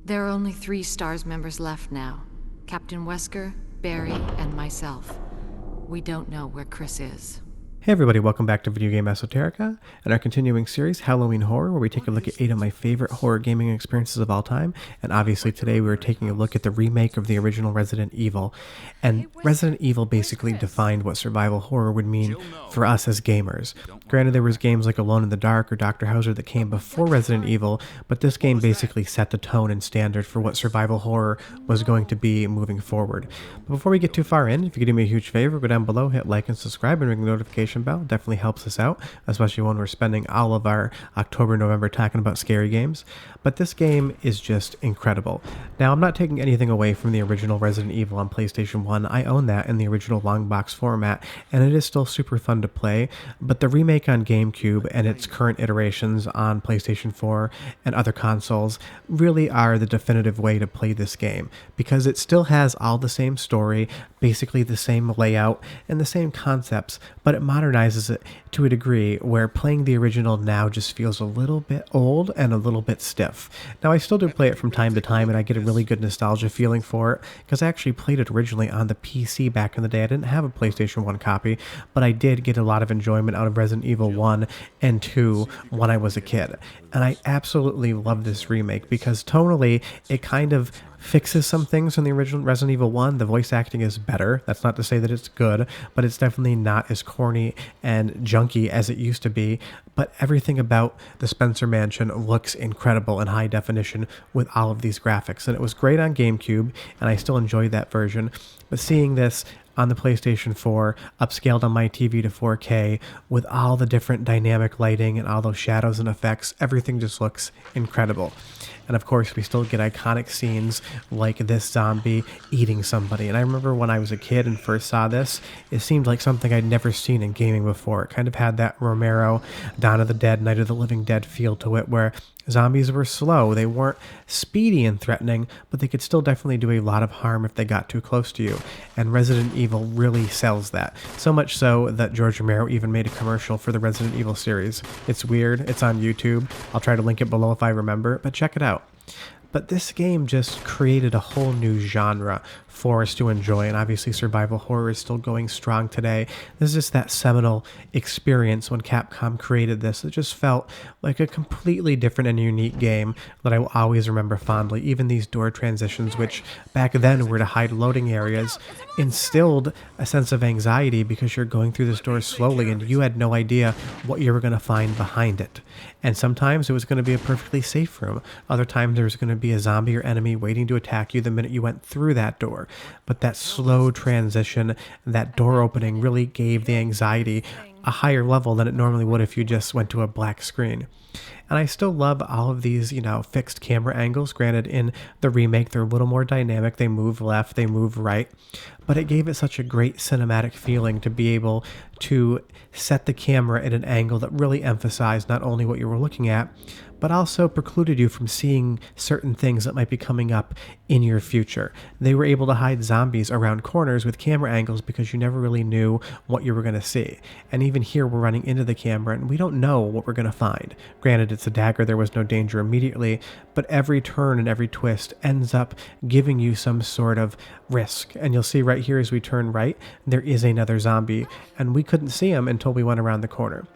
There are only 3 STARS members left now. Captain Wesker, Barry, and myself. We don't know where Chris is. Hey everybody, welcome back to Video Game Esoterica and our continuing series, Hallowed Horror, where we take a look at 8 of my favorite horror gaming experiences of all time. And obviously today we were taking a look at the remake of the original Resident Evil. And Resident Evil basically defined what survival horror would mean for us as gamers. Granted, there was games like Alone in the Dark or Dr. Hauser that came before Resident Evil, but this game basically set the tone and standard for what survival horror was going to be moving forward. But before we get too far in, if you could do me a huge favor, go down below, hit like and subscribe, and ring the notification bell. Definitely helps us out, especially when we're spending all of our October, November talking about scary games. But this game is just incredible. Now, I'm not taking anything away from the original Resident Evil on PlayStation 1. I own that in the original long box format, and it is still super fun to play. But the remake on Gamecube and its current iterations on PlayStation 4 and other consoles really are the definitive way to play this game, because it still has all the same story, basically the same layout and the same concepts, but it modernizes it to a degree where playing the original now just feels a little bit old and a little bit stiff. Now, I still do play it from time to time, and I get a really good nostalgia feeling for it, because I actually played it originally on the PC back in the day. I didn't have a PlayStation 1 copy, but I did get a lot of enjoyment out of Resident Evil 1 and 2 when I was a kid. And I absolutely love this remake, because tonally, it kind of fixes some things from the original Resident Evil 1. The voice acting is better. That's not to say that it's good, but it's definitely not as corny and junky as it used to be. But everything about the Spencer Mansion looks incredible in high definition with all of these graphics. And it was great on GameCube, and I still enjoy that version. But seeing this on the PlayStation 4, upscaled on my TV to 4K, with all the different dynamic lighting and all those shadows and effects, everything just looks incredible. And of course, we still get iconic scenes like this zombie eating somebody. And I remember when I was a kid and first saw this, it seemed like something I'd never seen in gaming before. It kind of had that Romero, Dawn of the Dead, Night of the Living Dead feel to it, where zombies were slow. They weren't speedy and threatening, but they could still definitely do a lot of harm if they got too close to you. And Resident Evil really sells that. So much so that George Romero even made a commercial for the Resident Evil series. It's weird. It's on YouTube. I'll try to link it below if I remember, but check it out. But this game just created a whole new genre for us to enjoy, and obviously survival horror is still going strong today. This is just that seminal experience when Capcom created this. It just felt like a completely different and unique game that I will always remember fondly. Even these door transitions, which back then were to hide loading areas, instilled a sense of anxiety because you're going through this door slowly and you had no idea what you were going to find behind it. And sometimes it was going to be a perfectly safe room. Other times there was going to be a zombie or enemy waiting to attack you the minute you went through that door. But that slow transition, that door opening, really gave the anxiety a higher level than it normally would if you just went to a black screen. And I still love all of these, fixed camera angles. Granted, in the remake, they're a little more dynamic. They move left, they move right. But it gave it such a great cinematic feeling to be able to set the camera at an angle that really emphasized not only what you were looking at, but also precluded you from seeing certain things that might be coming up in your future. They were able to hide zombies around corners with camera angles because you never really knew what you were going to see. And even here, we're running into the camera and we don't know what we're going to find. Granted, it's a dagger, there was no danger immediately, but every turn and every twist ends up giving you some sort of risk. And you'll see right here as we turn right, there is another zombie, and we couldn't see him until we went around the corner.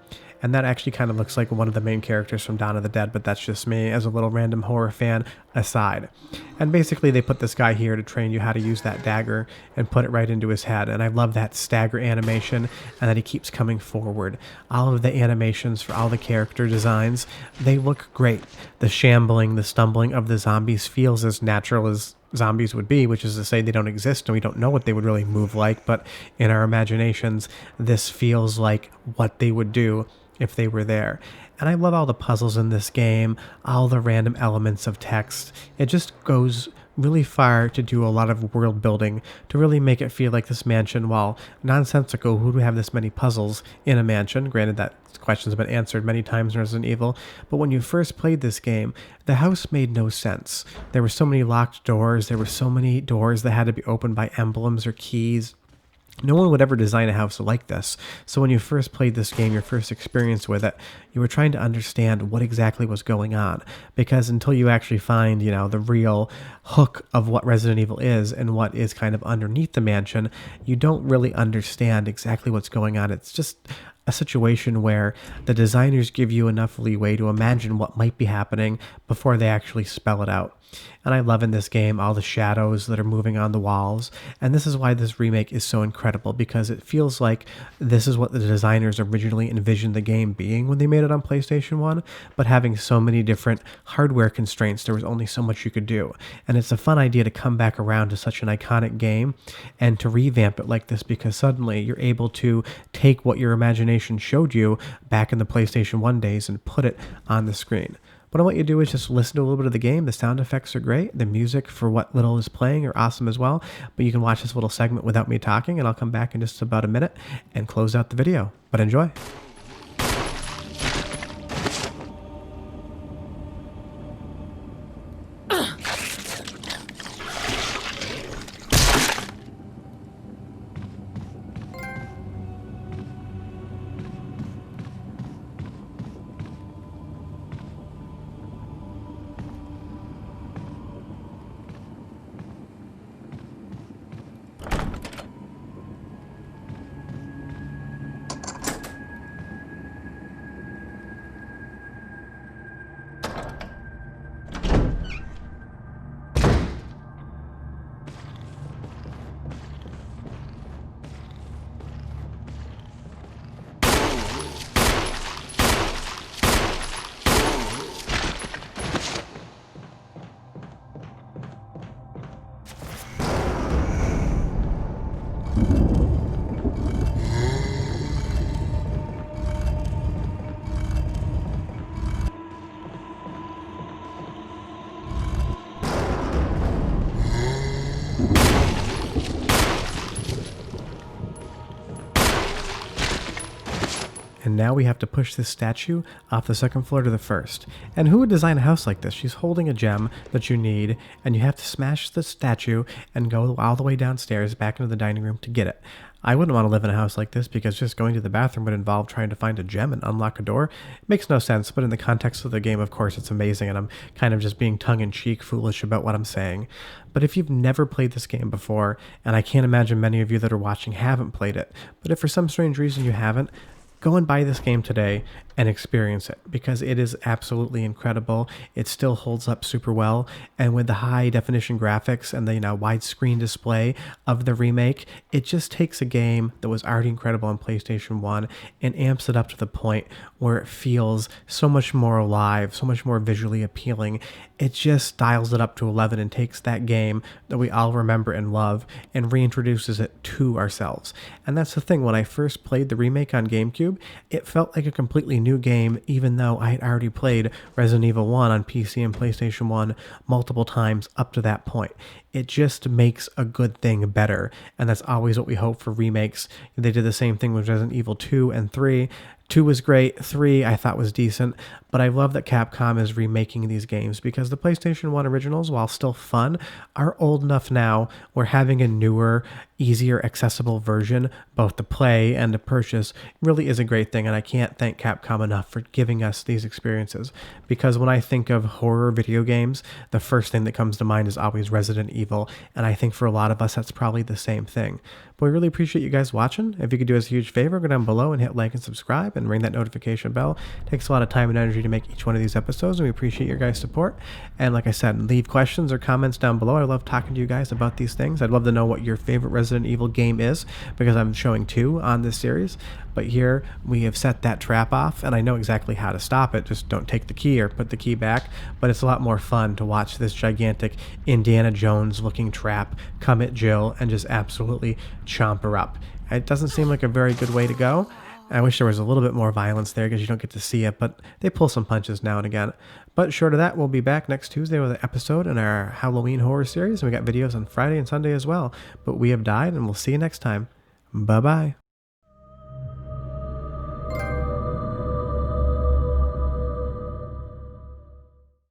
And that actually kind of looks like one of the main characters from Dawn of the Dead, but that's just me as a little random horror fan aside. And basically they put this guy here to train you how to use that dagger and put it right into his head. And I love that stagger animation and that he keeps coming forward. All of the animations for all the character designs, they look great. The shambling, the stumbling of the zombies feels as natural as zombies would be, which is to say they don't exist and we don't know what they would really move like, but in our imaginations, this feels like what they would do if they were there. And I love all the puzzles in this game, all the random elements of text. It just goes really far to do a lot of world building to really make it feel like this mansion, while nonsensical, who would have this many puzzles in a mansion? Granted, that question's been answered many times in Resident Evil, but when you first played this game, the house made no sense. There were so many locked doors, there were so many doors that had to be opened by emblems or keys. No one would ever design a house like this. So when you first played this game, your first experience with it, you were trying to understand what exactly was going on. Because until you actually find, the real hook of what Resident Evil is and what is kind of underneath the mansion, you don't really understand exactly what's going on. It's just a situation where the designers give you enough leeway to imagine what might be happening before they actually spell it out. And I love in this game all the shadows that are moving on the walls. And this is why this remake is so incredible, because it feels like this is what the designers originally envisioned the game being when they made it on PlayStation 1, but having so many different hardware constraints, there was only so much you could do. And it's a fun idea to come back around to such an iconic game and to revamp it like this, because suddenly you're able to take what your imagination showed you back in the PlayStation 1 days and put it on the screen. What I want you to do is just listen to a little bit of the game. The sound effects are great. The music for what little is playing are awesome as well. But you can watch this little segment without me talking, and I'll come back in just about a minute and close out the video. But enjoy. And now we have to push this statue off the second floor to the first. And who would design a house like this? She's holding a gem that you need, and you have to smash the statue and go all the way downstairs back into the dining room to get it. I wouldn't want to live in a house like this, because just going to the bathroom would involve trying to find a gem and unlock a door. It makes no sense, but in the context of the game, of course, it's amazing, and I'm kind of just being tongue-in-cheek foolish about what I'm saying. But if you've never played this game before, and I can't imagine many of you that are watching haven't played it, but if for some strange reason you haven't, go and buy this game today and experience it, because it is absolutely incredible. It still holds up super well, and with the high definition graphics and the widescreen display of the remake, it just takes a game that was already incredible on PlayStation 1 and amps it up to the point where it feels so much more alive, so much more visually appealing. It just dials it up to 11 and takes that game that we all remember and love and reintroduces it to ourselves. And that's the thing, when I first played the remake on Gamecube, it felt like a completely new game, even though I had already played Resident Evil 1 on PC and PlayStation 1 multiple times up to that point. It just makes a good thing better, and that's always what we hope for remakes. They did the same thing with Resident Evil 2 and 3. 2 was great, 3 I thought was decent, but I love that Capcom is remaking these games, because the PlayStation 1 originals, while still fun, are old enough now where having a newer, easier, accessible version, both to play and to purchase, really is a great thing, and I can't thank Capcom enough for giving us these experiences, because when I think of horror video games, the first thing that comes to mind is always Resident Evil, and I think for a lot of us that's probably the same thing. But we really appreciate you guys watching. If you could do us a huge favor, go down below and hit like and subscribe and ring that notification bell. It takes a lot of time and energy to make each one of these episodes, and we appreciate your guys' support. And like I said, leave questions or comments down below. I love talking to you guys about these things. I'd love to know what your favorite Resident Evil game is, because I'm showing 2 on this series. But here we have set that trap off, and I know exactly how to stop it. Just don't take the key or put the key back. But it's a lot more fun to watch this gigantic Indiana Jones looking trap come at Jill and just absolutely chomp her up. It doesn't seem like a very good way to go. I wish there was a little bit more violence there, because you don't get to see it, but they pull some punches now and again. But short of that, we'll be back next Tuesday with an episode in our Halloween horror series. And we got videos on Friday and Sunday as well. But we have died, and we'll see you next time. Bye-bye.